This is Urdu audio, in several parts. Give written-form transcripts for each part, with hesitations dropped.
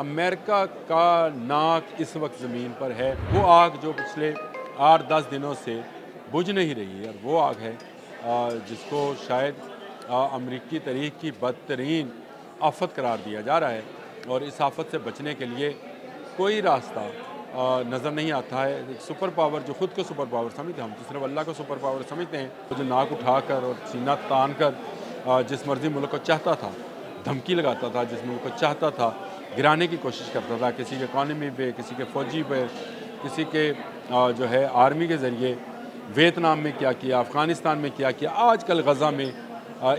امریکہ کا ناک اس وقت زمین پر ہے، وہ آگ جو پچھلے 8-10 دنوں سے بجھ نہیں رہی ہے، اور وہ آگ ہے جس کو شاید امریکی تاریخ کی بدترین آفت قرار دیا جا رہا ہے، اور اس آفت سے بچنے کے لیے کوئی راستہ نظر نہیں آتا ہے۔ ایک سپر پاور جو خود کو سپر پاور سمجھتے ہیں، ہم تو صرف اللہ کو سپر پاور سمجھتے ہیں، جو ناک اٹھا کر اور سینہ تان کر جس مرضی ملک کو چاہتا تھا دھمکی لگاتا تھا، جس ملک کو چاہتا تھا گرانے کی کوشش کرتا تھا، کسی کے اکانومی پہ، کسی کے فوجی پہ، کسی کے جو ہے آرمی کے ذریعے ویتنام میں کیا کیا، افغانستان میں کیا کیا، آج کل غزہ میں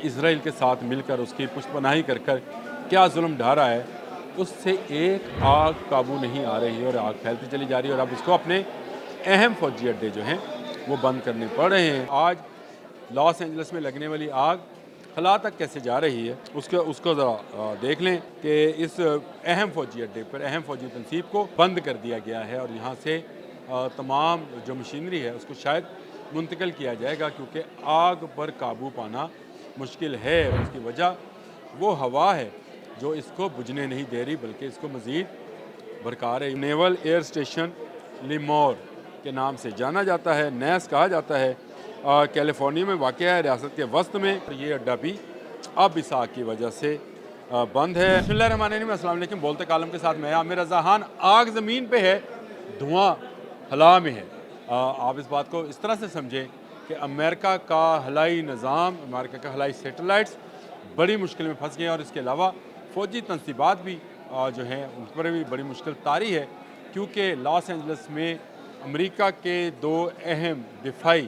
اسرائیل کے ساتھ مل کر اس کی پشت پناہی کر کر کیا ظلم ڈھا رہا ہے، اس سے ایک آگ قابو نہیں آ رہی ہے، اور آگ پھیلتی چلی جا رہی ہے، اور اب اس کو اپنے اہم فوجی اڈے جو ہیں وہ بند کرنے پڑ رہے ہیں۔ آج لاس اینجلس میں لگنے والی آگ خلا تک کیسے جا رہی ہے، اس کو ذرا دیکھ لیں کہ اس اہم فوجی اڈے پر اہم فوجی تنصیب کو بند کر دیا گیا ہے، اور یہاں سے تمام جو مشینری ہے اس کو شاید منتقل کیا جائے گا، کیونکہ آگ پر قابو پانا مشکل ہے۔ اس کی وجہ وہ ہوا ہے جو اس کو بجھنے نہیں دے رہی، بلکہ اس کو مزید بھڑکا رہی۔ نیول ایئر اسٹیشن لیمور کے نام سے جانا جاتا ہے، نیس کہا جاتا ہے، کیلیفورنیا میں واقع ہے، ریاست کے وسط میں۔ یہ اڈا بھی اب اس آگ کی وجہ سے بند ہے۔ بسم اللہ الرحمن الرحیم، السلام علیکم۔ بولتے کالم کے ساتھ میں عامر رضا خان۔ آگ زمین پہ ہے، دھواں خلا میں ہے۔ آپ اس بات کو اس طرح سے سمجھیں کہ امریکہ کا خلائی نظام، امریکہ کا خلائی سیٹلائٹس بڑی مشکل میں پھنس گئے ہیں، اور اس کے علاوہ فوجی تنصیبات بھی جو ہیں ان پر بھی بڑی مشکل طاری ہے، کیونکہ لاس اینجلس میں امریکہ کے 2 اہم دفاعی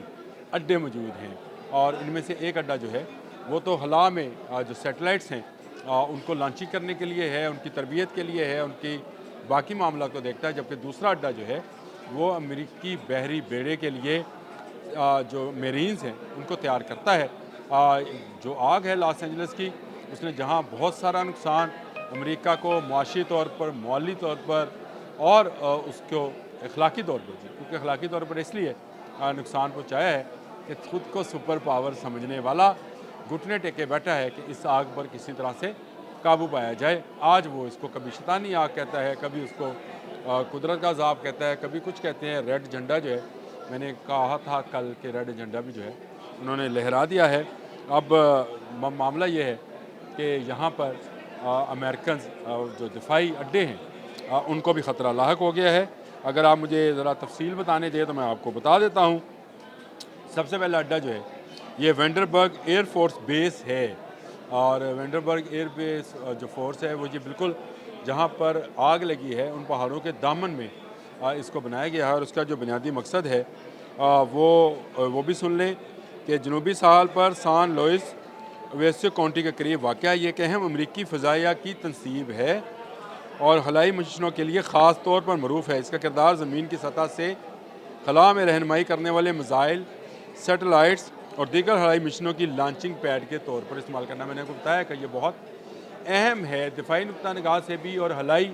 اڈے موجود ہیں، اور ان میں سے ایک اڈا جو ہے وہ تو خلا میں جو سیٹلائٹس ہیں ان کو لانچنگ کرنے کے لیے ہے، ان کی تربیت کے لیے ہے، ان کی باقی معاملات کو دیکھتا ہے، جبکہ دوسرا اڈا جو ہے وہ امریکی بحری بیڑے کے لیے جو میرینز ہیں ان کو تیار کرتا ہے۔ جو آگ ہے لاس اینجلس کی، اس نے جہاں بہت سارا نقصان امریکہ کو معاشی طور پر، مالی طور پر، اور اس کو اخلاقی طور پر، کیونکہ اخلاقی طور پر اس لیے نقصان پہنچایا ہے کہ خود کو سپر پاور سمجھنے والا گھٹنے ٹیکے بیٹھا ہے کہ اس آگ پر کسی طرح سے قابو پایا جائے۔ آج وہ اس کو کبھی شیطانی آگ کہتا ہے، کبھی اس کو قدرت کا عذاب کہتا ہے، کبھی کچھ کہتے ہیں۔ ریڈ جھنڈا جو ہے، میں نے کہا تھا کل کہ ریڈ جھنڈا بھی جو ہے انہوں نے لہرا دیا ہے۔ اب معاملہ یہ ہے کہ یہاں پر امریکنز جو دفاعی اڈے ہیں ان کو بھی خطرہ لاحق ہو گیا ہے۔ اگر آپ مجھے ذرا تفصیل بتانے دیں تو میں آپ کو بتا دیتا ہوں۔ سب سے پہلا اڈا جو ہے یہ وینڈربرگ ایئر فورس بیس ہے، اور وینڈربرگ ایئر بیس جو فورس ہے وہ یہ بالکل جہاں پر آگ لگی ہے ان پہاڑوں کے دامن میں اس کو بنایا گیا ہے، اور اس کا جو بنیادی مقصد ہے وہ بھی سن لیں کہ جنوبی ساحل پر سان لوئس ویسٹو کاؤنٹی کے قریب واقع یہ ایک اہم امریکی فضائیہ کی تنصیب ہے، اور خلائی مشنوں کے لیے خاص طور پر معروف ہے۔ اس کا کردار زمین کی سطح سے خلا میں رہنمائی کرنے والے میزائل، سیٹلائٹس اور دیگر خلائی مشنوں کی لانچنگ پیڈ کے طور پر استعمال کرنا۔ میں نے آپ کو بتایا کہ یہ بہت اہم ہے، دفاعی نقطہ نگاہ سے بھی اور خلائی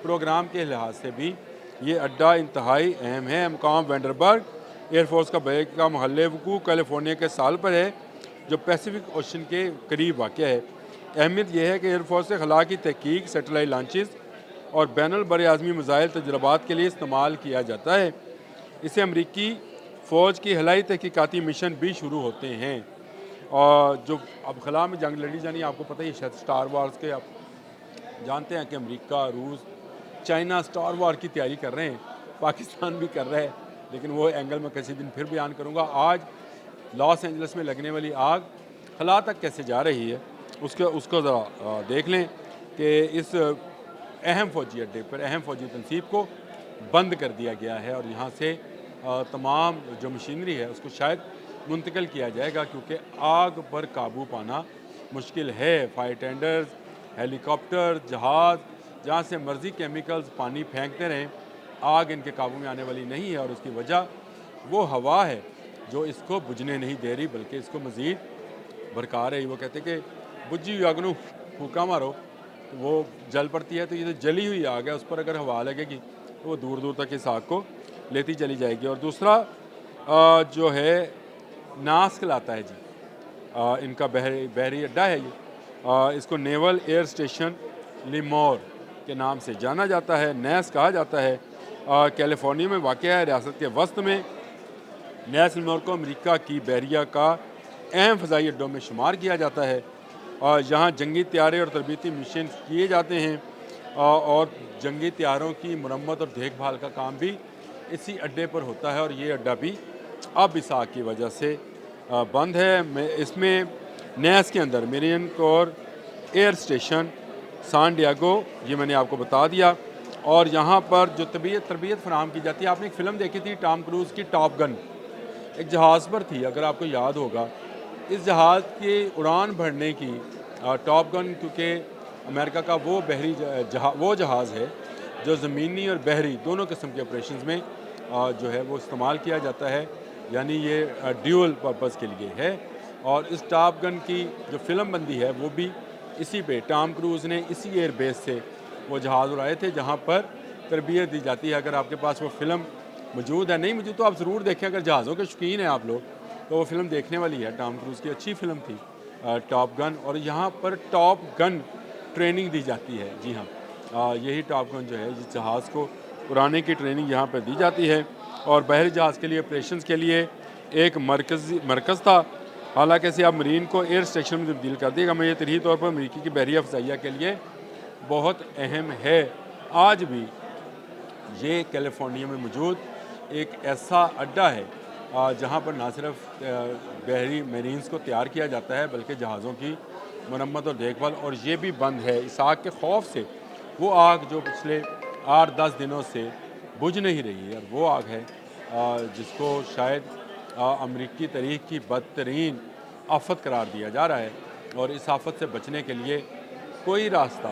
پروگرام کے لحاظ سے بھی یہ اڈا انتہائی اہم ہے۔ مقام وینڈربرگ ایئر فورس کا بیک کا محل وقوع کیلیفورنیا کے سال پر ہے، جو پیسیفک اوشن کے قریب واقع ہے۔ اہمیت یہ ہے کہ ایئر فورس سے خلا کی تحقیق، سیٹلائٹ لانچز اور بین البراعظمی میزائل تجربات کے لیے استعمال کیا جاتا ہے۔ اسے امریکی فوج کی خلائی تحقیقاتی مشن بھی شروع ہوتے ہیں، اور جو اب خلا میں جنگ لڑی جانی آپ کو پتہ ہی ہے، شاید سٹار وارز کے آپ جانتے ہیں کہ امریکہ، روس، چائنا سٹار وار کی تیاری کر رہے ہیں، پاکستان بھی کر رہا ہے، لیکن وہ اینگل میں کسی دن پھر بیان کروں گا۔ آج لاس اینجلس میں لگنے والی آگ خلا تک کیسے جا رہی ہے اس کو ذرا دیکھ لیں کہ اس اہم فوجی اڈے پر اہم فوجی تنصیب کو بند کر دیا گیا ہے، اور یہاں سے تمام جو مشینری ہے اس کو شاید منتقل کیا جائے گا، کیونکہ آگ پر قابو پانا مشکل ہے۔ فائر ٹینڈرز، ہیلی کاپٹر، جہاز جہاں سے مرضی کیمیکلز پانی پھینکتے رہیں، آگ ان کے قابو میں آنے والی نہیں ہے، اور اس کی وجہ وہ ہوا ہے جو اس کو بجھنے نہیں دے رہی، بلکہ اس کو مزید بھڑکا رہی۔ وہ کہتے ہیں کہ بجھی ہوئی آگ نو پھونکا مارو تو وہ جل پڑتی ہے، تو یہ جو جلی ہوئی آگ ہے اس پر اگر ہوا لگے گی تو وہ دور دور تک اس آگ کو لیتی چلی جائے گی۔ اور دوسرا جو ہے ناس کہلاتا ہے جی، ان کا بحری اڈا ہے یہ، اس کو نیول ایئر اسٹیشن لیمور کے نام سے جانا جاتا ہے، نیس کہا جاتا ہے، کیلیفورنیا میں واقع ہے، ریاست کے وسط میں۔ نیس الملک کو امریکہ کی بحریہ کا اہم فضائی اڈوں میں شمار کیا جاتا ہے، اور یہاں جنگی طیارے اور تربیتی مشن کیے جاتے ہیں، اور جنگی طیاروں کی مرمت اور دیکھ بھال کا کام بھی اسی اڈے پر ہوتا ہے، اور یہ اڈا بھی اب اس آگ کی وجہ سے بند ہے۔ اس میں نیس کے اندر میرین کور ایئر اسٹیشن، سان ڈیاگو، یہ میں نے آپ کو بتا دیا، اور یہاں پر جو تربیت فراہم کی جاتی ہے۔ آپ نے ایک فلم دیکھی تھی ٹام کروز کی، ٹاپ گن، ایک جہاز پر تھی، اگر آپ کو یاد ہوگا۔ اس جہاز کی اڑان بھرنے کی، ٹاپ گن کیونکہ امریکہ کا وہ بحری وہ جہاز ہے جو زمینی اور بحری دونوں قسم کے آپریشنز میں جو ہے وہ استعمال کیا جاتا ہے، یعنی یہ ڈیول پرپز کے لیے ہے۔ اور اس ٹاپ گن کی جو فلم بندی ہے وہ بھی اسی پہ، ٹام کروز نے اسی ایئر بیس سے وہ جہاز اڑائے تھے جہاں پر تربیت دی جاتی ہے۔ اگر آپ کے پاس وہ فلم موجود ہے، نہیں موجود تو آپ ضرور دیکھیں، اگر جہازوں کے شوقین ہیں آپ لوگ تو وہ فلم دیکھنے والی ہے۔ ٹام کروز کی اچھی فلم تھی ٹاپ گن، اور یہاں پر ٹاپ گن ٹریننگ دی جاتی ہے۔ جی ہاں، یہی ٹاپ گن جو ہے اس جہاز کو اڑانے کی ٹریننگ یہاں پر دی جاتی ہے، اور بحری جہاز کے لیے آپریشنز کے لیے ایک مرکز تھا۔ حالانکہ اسے اب مرین کو ایئر اسٹیشن میں تبدیل کر دیا گیا، میں یہ طریح طور پر امریکی کی بحریہ فضائیہ کے لیے بہت اہم ہے۔ آج بھی یہ کیلیفورنیا میں موجود ایک ایسا اڈا ہے جہاں پر نہ صرف بحری میرینز کو تیار کیا جاتا ہے بلکہ جہازوں کی مرمت اور دیکھ بھال، اور یہ بھی بند ہے اس آگ کے خوف سے۔ وہ آگ جو پچھلے 8-10 دنوں سے بجھ نہیں رہی ہے، اور وہ آگ ہے جس کو شاید امریکی تاریخ کی بدترین آفت قرار دیا جا رہا ہے، اور اس آفت سے بچنے کے لیے کوئی راستہ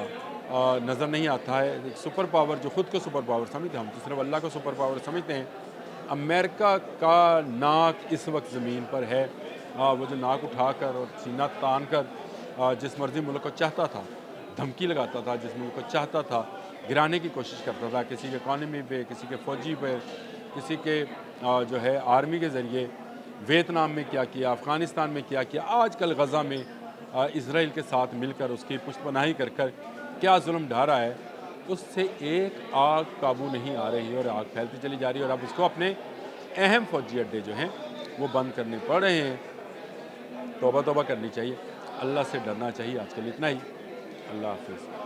نظر نہیں آتا ہے۔ ایک سپر پاور جو خود کو سپر پاور سمجھتے ہیں، ہم تو صرف اللہ کو سپر پاور سمجھتے ہیں۔ امریکہ کا ناک اس وقت زمین پر ہے، وہ جو ناک اٹھا کر اور سینہ تان کر جس مرضی ملک کو چاہتا تھا دھمکی لگاتا تھا، جس ملک کو چاہتا تھا گرانے کی کوشش کرتا تھا، کسی کے اکانومی پہ، کسی کے فوجی پہ، کسی کے جو ہے آرمی کے ذریعے۔ ویتنام میں کیا کیا، افغانستان میں کیا کیا، آج کل غزہ میں اسرائیل کے ساتھ مل کر اس کی پشت پناہی کر کیا ظلم ڈھا رہا ہے، اس سے ایک آگ قابو نہیں آ رہی ہے، اور آگ پھیلتی چلی جا رہی ہے، اور اب اس کو اپنے اہم فوجی اڈے جو ہیں وہ بند کرنے پڑ رہے ہیں۔ توبہ توبہ کرنی چاہیے، اللہ سے ڈرنا چاہیے۔ آج کل اتنا ہی، اللہ حافظ۔